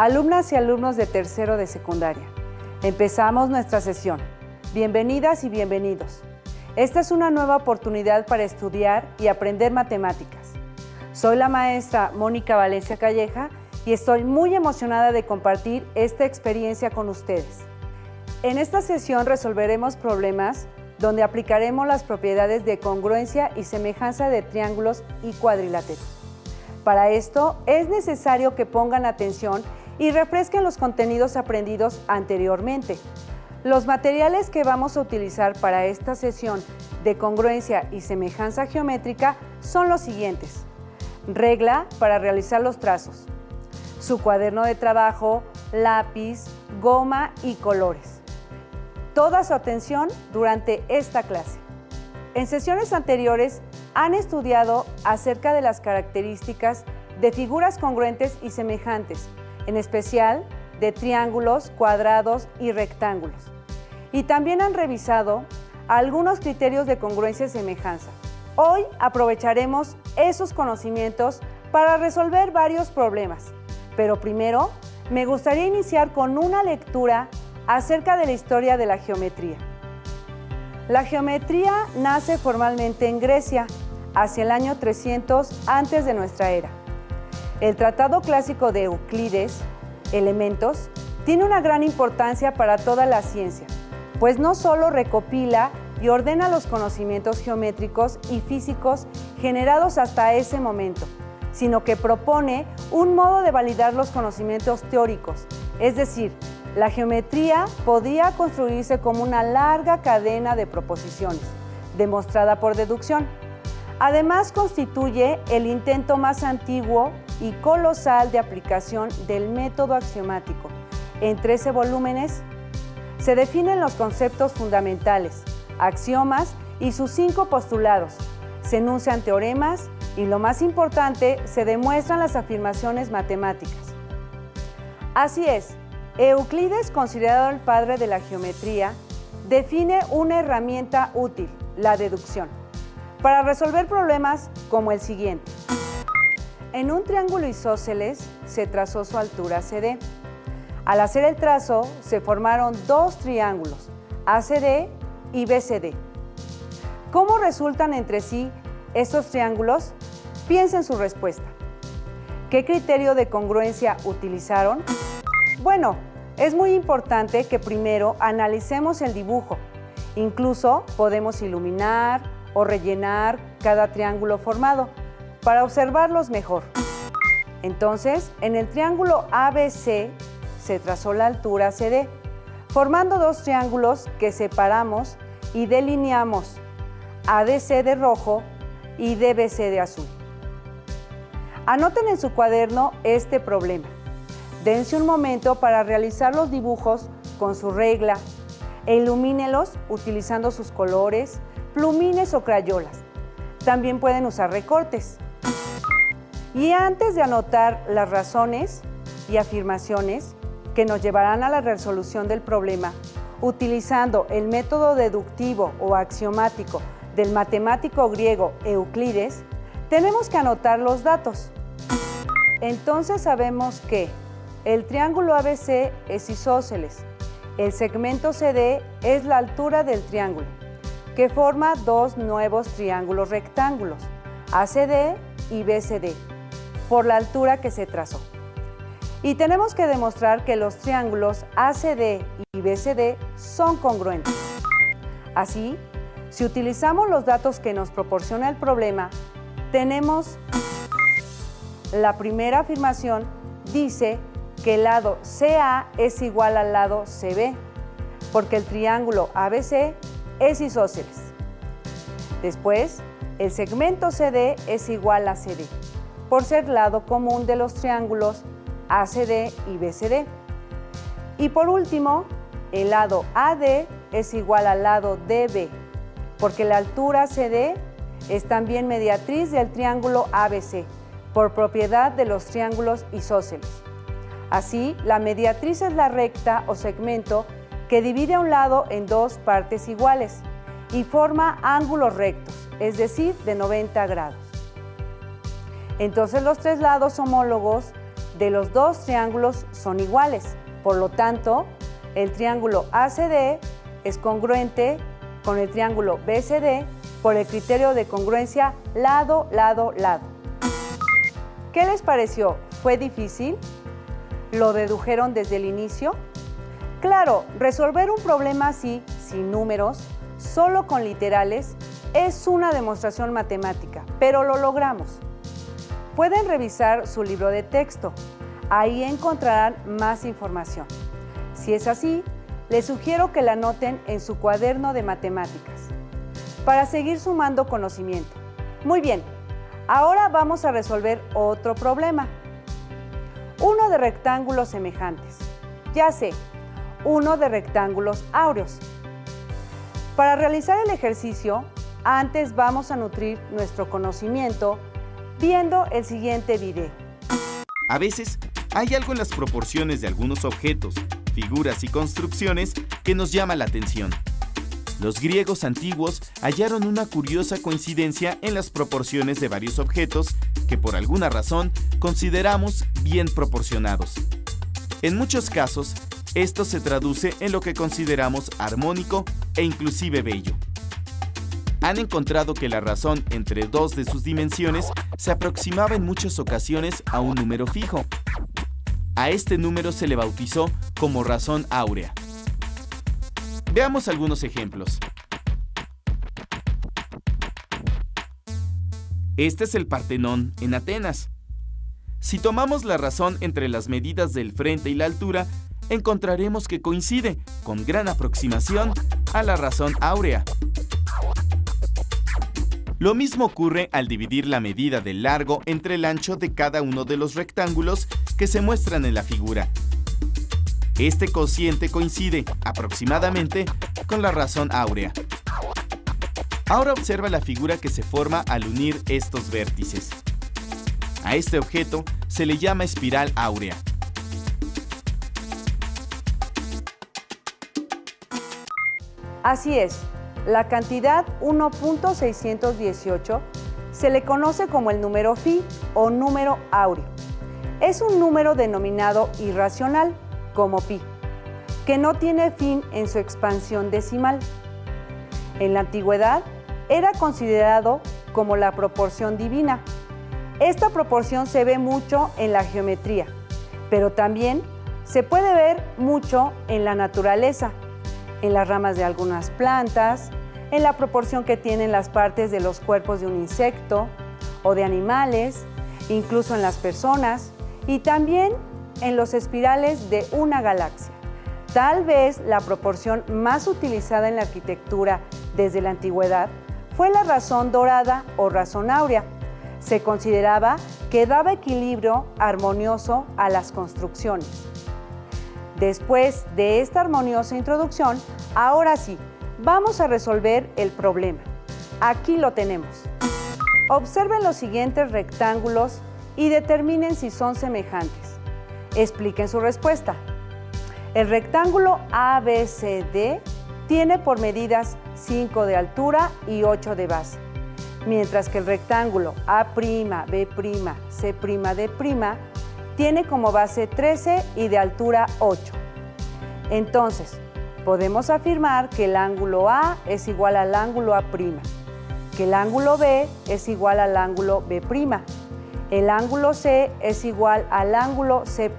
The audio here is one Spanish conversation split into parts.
Alumnas y alumnos de tercero de secundaria, empezamos nuestra sesión. Bienvenidas y bienvenidos. Esta es una nueva oportunidad para estudiar y aprender matemáticas. Soy la maestra Mónica Valencia Calleja y estoy muy emocionada de compartir esta experiencia con ustedes. En esta sesión resolveremos problemas donde aplicaremos las propiedades de congruencia y semejanza de triángulos y cuadriláteros. Para esto es necesario que pongan atención y refresquen los contenidos aprendidos anteriormente. Los materiales que vamos a utilizar para esta sesión de congruencia y semejanza geométrica son los siguientes: regla para realizar los trazos, su cuaderno de trabajo, lápiz, goma y colores. Toda su atención durante esta clase. En sesiones anteriores han estudiado acerca de las características de figuras congruentes y semejantes, en especial de triángulos, cuadrados y rectángulos. Y también han revisado algunos criterios de congruencia y semejanza. Hoy aprovecharemos esos conocimientos para resolver varios problemas. Pero primero, me gustaría iniciar con una lectura acerca de la historia de la geometría. La geometría nace formalmente en Grecia, hacia el año 300 antes de nuestra era. El Tratado Clásico de Euclides, Elementos, tiene una gran importancia para toda la ciencia, pues no solo recopila y ordena los conocimientos geométricos y físicos generados hasta ese momento, sino que propone un modo de validar los conocimientos teóricos, es decir, la geometría podía construirse como una larga cadena de proposiciones, demostrada por deducción. Además, constituye el intento más antiguo y colosal de aplicación del método axiomático. En 13 volúmenes se definen los conceptos fundamentales, axiomas y sus 5 postulados. Se enuncian teoremas y, lo más importante, se demuestran las afirmaciones matemáticas. Así es, Euclides, considerado el padre de la geometría, define una herramienta útil, la deducción, para resolver problemas como el siguiente. En un triángulo isósceles se trazó su altura CD. Al hacer el trazo se formaron dos triángulos, ACD y BCD. ¿Cómo resultan entre sí estos triángulos? Piensen su respuesta. ¿Qué criterio de congruencia utilizaron? Bueno, es muy importante que primero analicemos el dibujo. Incluso podemos iluminar o rellenar cada triángulo formado para observarlos mejor. Entonces, en el triángulo ABC se trazó la altura CD, formando dos triángulos que separamos y delineamos, ADC de rojo y DBC de azul. Anoten en su cuaderno este problema. Dense un momento para realizar los dibujos con su regla e ilumínelos utilizando sus colores, plumines o crayolas. También pueden usar recortes. Y antes de anotar las razones y afirmaciones que nos llevarán a la resolución del problema, utilizando el método deductivo o axiomático del matemático griego Euclides, tenemos que anotar los datos. Entonces sabemos que el triángulo ABC es isósceles, el segmento CD es la altura del triángulo, que forma dos nuevos triángulos rectángulos, ACD y BCD, por la altura que se trazó. Y tenemos que demostrar que los triángulos ACD y BCD son congruentes. Así, si utilizamos los datos que nos proporciona el problema, tenemos la primera afirmación, dice que el lado CA es igual al lado CB, porque el triángulo ABC es isósceles. Después, el segmento CD es igual a CD, por ser lado común de los triángulos ACD y BCD. Y por último, el lado AD es igual al lado DB, porque la altura CD es también mediatriz del triángulo ABC, por propiedad de los triángulos isósceles. Así, la mediatriz es la recta o segmento que divide a un lado en dos partes iguales y forma ángulos rectos, es decir, de 90 grados. Entonces, los tres lados homólogos de los dos triángulos son iguales. Por lo tanto, el triángulo ACD es congruente con el triángulo BCD por el criterio de congruencia lado, lado, lado. ¿Qué les pareció? ¿Fue difícil? ¿Lo dedujeron desde el inicio? Claro, resolver un problema así, sin números, solo con literales, es una demostración matemática, pero lo logramos. Pueden revisar su libro de texto. Ahí encontrarán más información. Si es así, les sugiero que la anoten en su cuaderno de matemáticas para seguir sumando conocimiento. Muy bien, ahora vamos a resolver otro problema. Uno de rectángulos semejantes. Ya sé, uno de rectángulos áureos. Para realizar el ejercicio, antes vamos a nutrir nuestro conocimiento viendo el siguiente video. A veces, hay algo en las proporciones de algunos objetos, figuras y construcciones que nos llama la atención. Los griegos antiguos hallaron una curiosa coincidencia en las proporciones de varios objetos que por alguna razón consideramos bien proporcionados. En muchos casos, esto se traduce en lo que consideramos armónico e inclusive bello. Han encontrado que la razón entre dos de sus dimensiones se aproximaba en muchas ocasiones a un número fijo. A este número se le bautizó como razón áurea. Veamos algunos ejemplos. Este es el Partenón en Atenas. Si tomamos la razón entre las medidas del frente y la altura, encontraremos que coincide con gran aproximación a la razón áurea. Lo mismo ocurre al dividir la medida del largo entre el ancho de cada uno de los rectángulos que se muestran en la figura. Este cociente coincide aproximadamente con la razón áurea. Ahora observa la figura que se forma al unir estos vértices. A este objeto se le llama espiral áurea. Así es, la cantidad 1.618 se le conoce como el número phi o número áureo. Es un número denominado irracional, como pi, que no tiene fin en su expansión decimal. En la antigüedad era considerado como la proporción divina. Esta proporción se ve mucho en la geometría, pero también se puede ver mucho en la naturaleza, en las ramas de algunas plantas, en la proporción que tienen las partes de los cuerpos de un insecto o de animales, incluso en las personas, y también en los espirales de una galaxia. Tal vez la proporción más utilizada en la arquitectura desde la antigüedad fue la razón dorada o razón áurea. Se consideraba que daba equilibrio armonioso a las construcciones. Después de esta armoniosa introducción, ahora sí, vamos a resolver el problema. Aquí lo tenemos. Observen los siguientes rectángulos y determinen si son semejantes. Expliquen su respuesta. El rectángulo ABCD tiene por medidas 5 de altura y 8 de base, mientras que el rectángulo A'B', C'D' tiene como base 13 y de altura 8. Entonces, podemos afirmar que el ángulo A es igual al ángulo A', que el ángulo B es igual al ángulo B', el ángulo C es igual al ángulo C'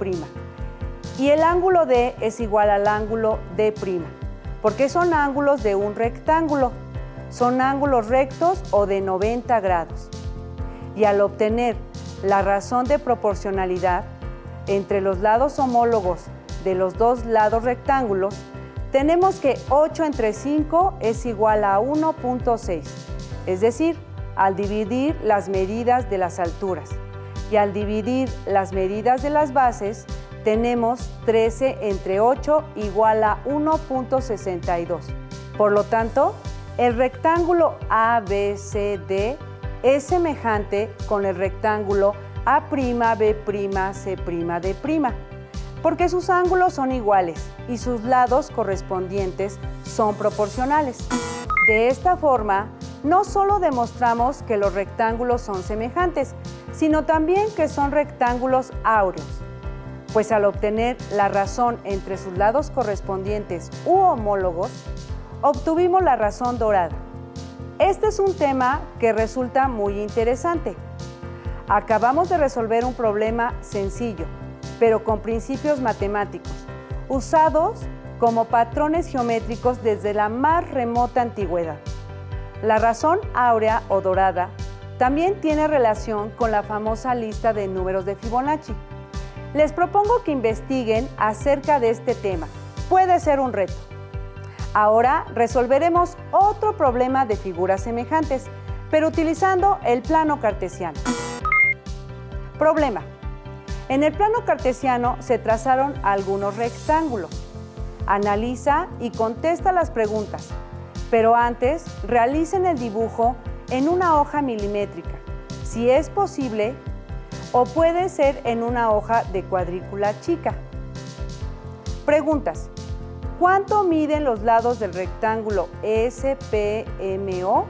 y el ángulo D es igual al ángulo D', porque son ángulos de un rectángulo, son ángulos rectos o de 90 grados. Y al obtener la razón de proporcionalidad entre los lados homólogos de los dos lados rectángulos, tenemos que 8 entre 5 es igual a 1.6, es decir, al dividir las medidas de las alturas y al dividir las medidas de las bases, tenemos 13 entre 8 igual a 1.62. Por lo tanto, el rectángulo ABCD es semejante con el rectángulo A'B', C'D', porque sus ángulos son iguales y sus lados correspondientes son proporcionales. De esta forma, no solo demostramos que los rectángulos son semejantes, sino también que son rectángulos áureos, pues al obtener la razón entre sus lados correspondientes u homólogos, obtuvimos la razón dorada. Este es un tema que resulta muy interesante. Acabamos de resolver un problema sencillo, pero con principios matemáticos, usados como patrones geométricos desde la más remota antigüedad. La razón áurea o dorada también tiene relación con la famosa lista de números de Fibonacci. Les propongo que investiguen acerca de este tema. Puede ser un reto. Ahora resolveremos otro problema de figuras semejantes, pero utilizando el plano cartesiano. Problema. En el plano cartesiano se trazaron algunos rectángulos. Analiza y contesta las preguntas, pero antes realicen el dibujo en una hoja milimétrica, si es posible, o puede ser en una hoja de cuadrícula chica. Preguntas. ¿Cuánto miden los lados del rectángulo SPMO?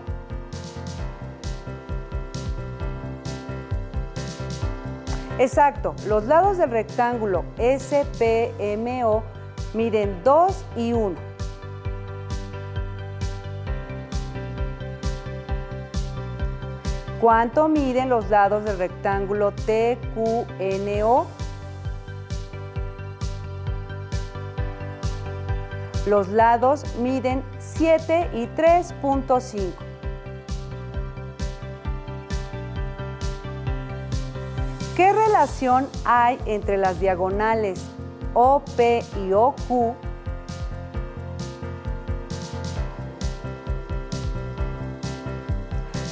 Exacto, los lados del rectángulo SPMO miden 2 y 1. ¿Cuánto miden los lados del rectángulo TQNO? Los lados miden 7 y 3.5. ¿Qué relación hay entre las diagonales OP y OQ?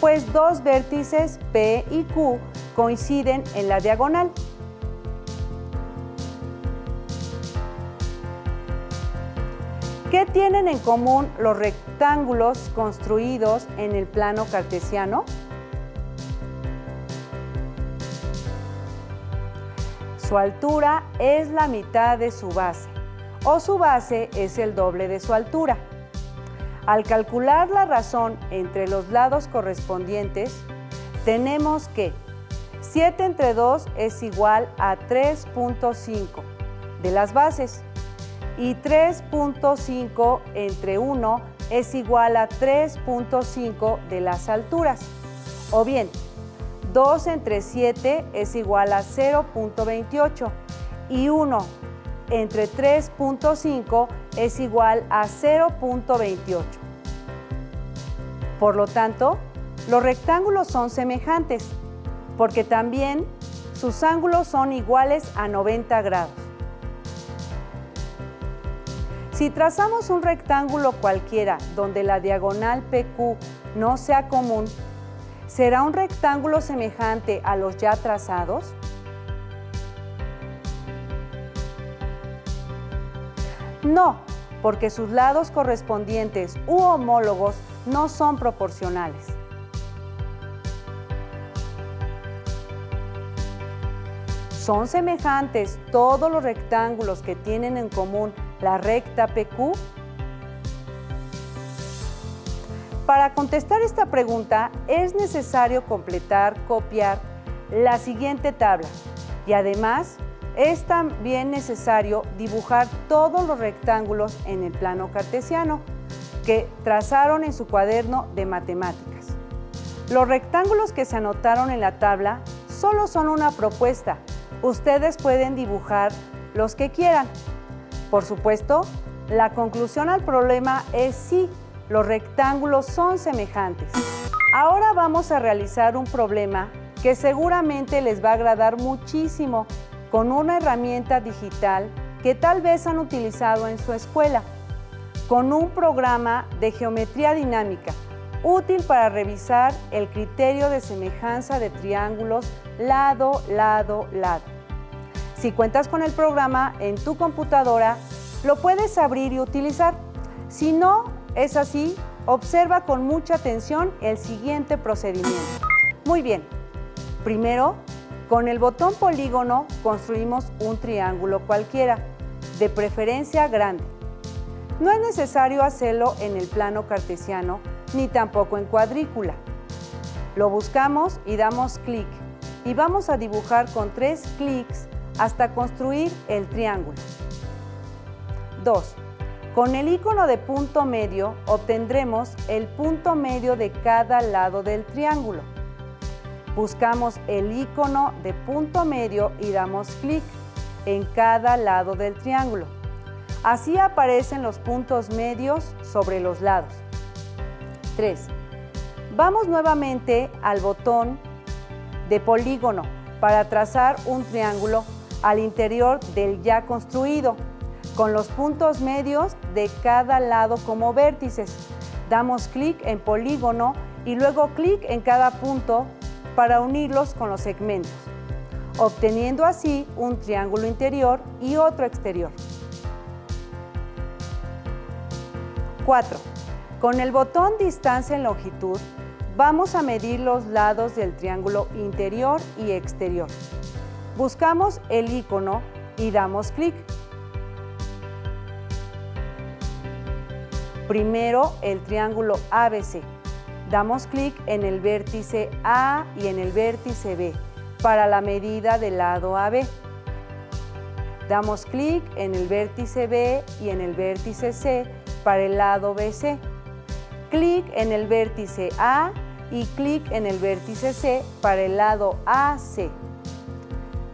Pues dos vértices P y Q coinciden en la diagonal. ¿Qué tienen en común los rectángulos construidos en el plano cartesiano? Su altura es la mitad de su base, o su base es el doble de su altura. Al calcular la razón entre los lados correspondientes, tenemos que 7 entre 2 es igual a 3.5 de las bases y 3.5 entre 1 es igual a 3.5 de las alturas. O bien, 2 entre 7 es igual a 0.28 y 1 entre 3.5 es igual a 0.28. Por lo tanto, los rectángulos son semejantes, porque también sus ángulos son iguales a 90 grados. Si trazamos un rectángulo cualquiera donde la diagonal PQ no sea común, ¿será un rectángulo semejante a los ya trazados? No, porque sus lados correspondientes u homólogos no son proporcionales. ¿Son semejantes todos los rectángulos que tienen en común la recta PQ? Para contestar esta pregunta es necesario copiar la siguiente tabla y además es también necesario dibujar todos los rectángulos en el plano cartesiano que trazaron en su cuaderno de matemáticas. Los rectángulos que se anotaron en la tabla solo son una propuesta. Ustedes pueden dibujar los que quieran. Por supuesto, la conclusión al problema es sí, los rectángulos son semejantes. Ahora vamos a realizar un problema que seguramente les va a agradar muchísimo con una herramienta digital que tal vez han utilizado en su escuela, con un programa de geometría dinámica útil para revisar el criterio de semejanza de triángulos lado, lado, lado. Si cuentas con el programa en tu computadora, lo puedes abrir y utilizar. Si no es así, observa con mucha atención el siguiente procedimiento. Muy bien, primero, con el botón polígono construimos un triángulo cualquiera, de preferencia grande. No es necesario hacerlo en el plano cartesiano, ni tampoco en cuadrícula. Lo buscamos y damos clic, y vamos a dibujar con 3 clics hasta construir el triángulo. 2. Con el icono de punto medio obtendremos el punto medio de cada lado del triángulo. Buscamos el icono de punto medio y damos clic en cada lado del triángulo. Así aparecen los puntos medios sobre los lados. 3. Vamos nuevamente al botón de polígono para trazar un triángulo al interior del ya construido, con los puntos medios de cada lado como vértices. Damos clic en polígono y luego clic en cada punto para unirlos con los segmentos, obteniendo así un triángulo interior y otro exterior. 4. Con el botón distancia en longitud, vamos a medir los lados del triángulo interior y exterior. Buscamos el icono y damos clic. Primero, el triángulo ABC. Damos clic en el vértice A y en el vértice B para la medida del lado AB. Damos clic en el vértice B y en el vértice C para el lado BC. Clic en el vértice A y clic en el vértice C para el lado AC.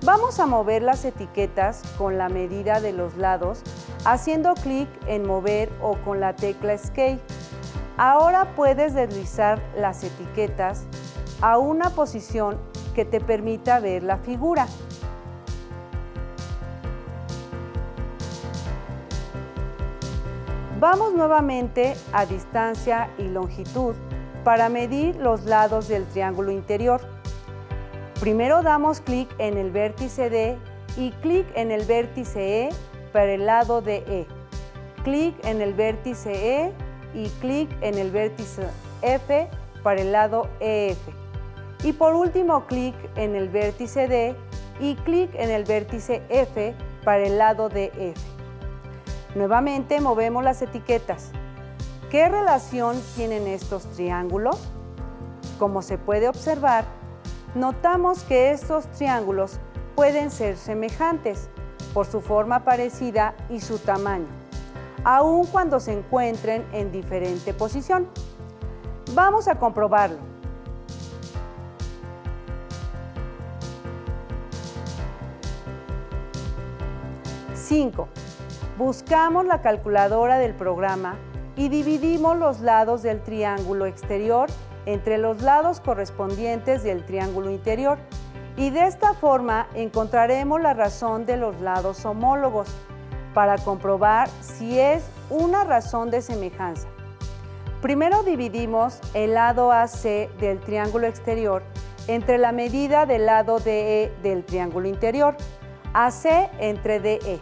Vamos a mover las etiquetas con la medida de los lados, haciendo clic en mover o con la tecla Escape. Ahora puedes deslizar las etiquetas a una posición que te permita ver la figura. Vamos nuevamente a distancia y longitud para medir los lados del triángulo interior. Primero damos clic en el vértice D y clic en el vértice E para el lado de E. Clic en el vértice E y clic en el vértice F para el lado EF. Y por último clic en el vértice D y clic en el vértice F para el lado de F. Nuevamente movemos las etiquetas. ¿Qué relación tienen estos triángulos? Como se puede observar, notamos que estos triángulos pueden ser semejantes por su forma parecida y su tamaño, aun cuando se encuentren en diferente posición. Vamos a comprobarlo. ¡5! Buscamos la calculadora del programa y dividimos los lados del triángulo exterior entre los lados correspondientes del triángulo interior, y de esta forma encontraremos la razón de los lados homólogos para comprobar si es una razón de semejanza. Primero dividimos el lado AC del triángulo exterior entre la medida del lado DE del triángulo interior, AC entre DE.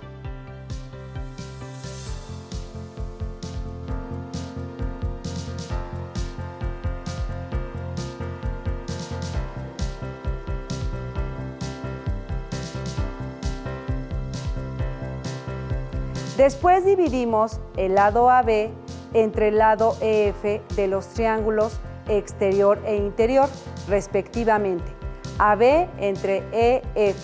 Después dividimos el lado AB entre el lado EF de los triángulos exterior e interior, respectivamente, AB entre EF.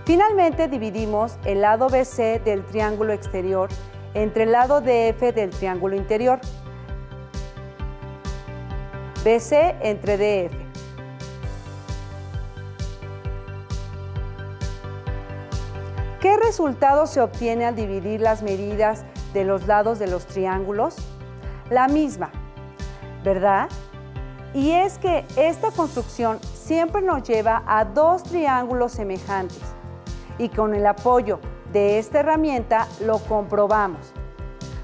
Finalmente dividimos el lado BC del triángulo exterior entre el lado DF del triángulo interior, BC entre DF. ¿Qué resultado se obtiene al dividir las medidas de los lados de los triángulos? La misma, ¿verdad? Y es que esta construcción siempre nos lleva a dos triángulos semejantes y con el apoyo de esta herramienta lo comprobamos,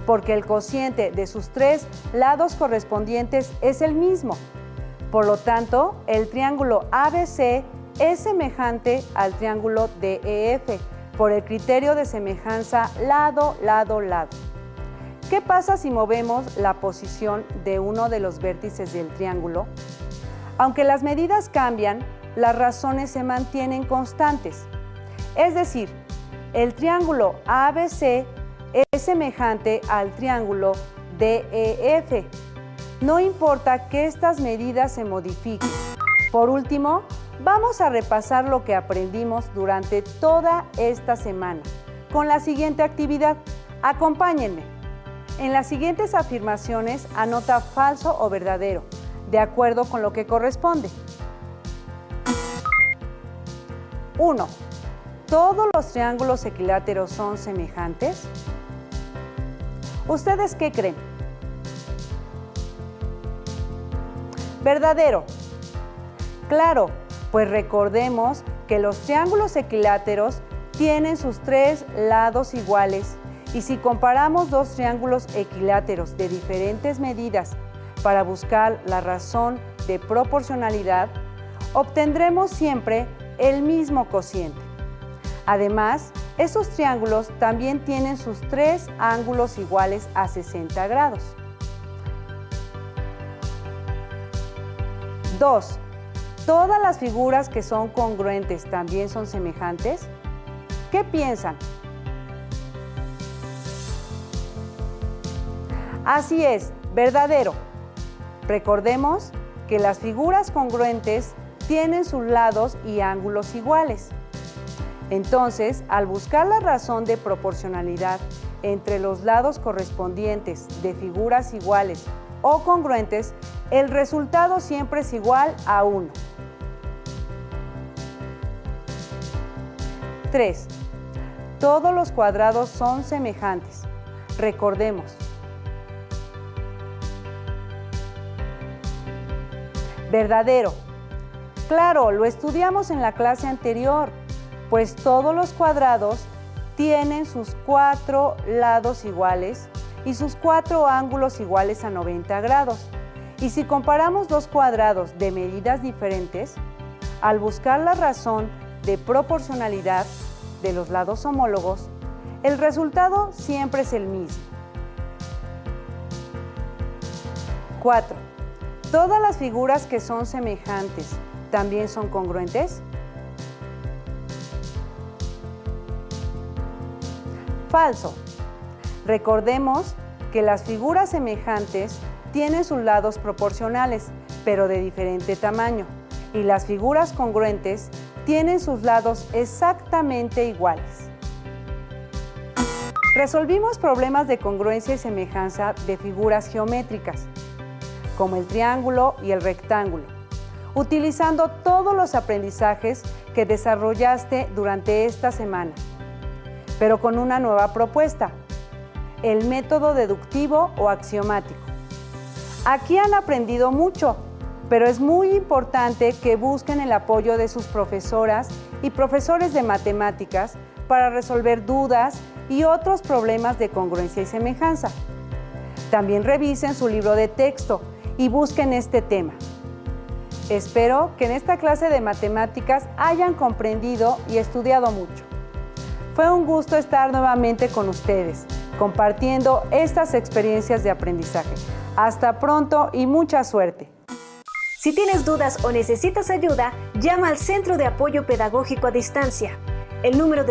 porque el cociente de sus tres lados correspondientes es el mismo. Por lo tanto, el triángulo ABC es semejante al triángulo DEF, por el criterio de semejanza lado, lado, lado. ¿Qué pasa si movemos la posición de uno de los vértices del triángulo? Aunque las medidas cambian, las razones se mantienen constantes. Es decir, el triángulo ABC es semejante al triángulo DEF. No importa que estas medidas se modifiquen, Por último, vamos a repasar lo que aprendimos durante toda esta semana con la siguiente actividad. Acompáñenme. En las siguientes afirmaciones anota falso o verdadero, de acuerdo con lo que corresponde. 1. ¿Todos los triángulos equiláteros son semejantes? ¿Ustedes qué creen? Verdadero. Claro, pues recordemos que los triángulos equiláteros tienen sus 3 lados iguales y si comparamos dos triángulos equiláteros de diferentes medidas para buscar la razón de proporcionalidad, obtendremos siempre el mismo cociente. Además, esos triángulos también tienen sus 3 ángulos iguales a 60 grados. 2. ¿Todas las figuras que son congruentes también son semejantes? ¿Qué piensan? Así es, verdadero. Recordemos que las figuras congruentes tienen sus lados y ángulos iguales. Entonces, al buscar la razón de proporcionalidad entre los lados correspondientes de figuras iguales o congruentes, el resultado siempre es igual a 1. 3. Todos los cuadrados son semejantes. Recordemos. Verdadero. Claro, lo estudiamos en la clase anterior, pues todos los cuadrados tienen sus 4 lados iguales y sus 4 ángulos iguales a 90 grados. Y si comparamos dos cuadrados de medidas diferentes, al buscar la razón de proporcionalidad de los lados homólogos, el resultado siempre es el mismo. 4. ¿Todas las figuras que son semejantes también son congruentes? Falso. Recordemos que las figuras semejantes tienen sus lados proporcionales, pero de diferente tamaño, y las figuras congruentes tienen sus lados exactamente iguales. Resolvimos problemas de congruencia y semejanza de figuras geométricas, como el triángulo y el rectángulo, utilizando todos los aprendizajes que desarrollaste durante esta semana, pero con una nueva propuesta, el método deductivo o axiomático. Aquí han aprendido mucho, pero es muy importante que busquen el apoyo de sus profesoras y profesores de matemáticas para resolver dudas y otros problemas de congruencia y semejanza. También revisen su libro de texto y busquen este tema. Espero que en esta clase de matemáticas hayan comprendido y estudiado mucho. Fue un gusto estar nuevamente con ustedes, compartiendo estas experiencias de aprendizaje. Hasta pronto y mucha suerte. Si tienes dudas o necesitas ayuda, llama al Centro de Apoyo Pedagógico a Distancia. El número de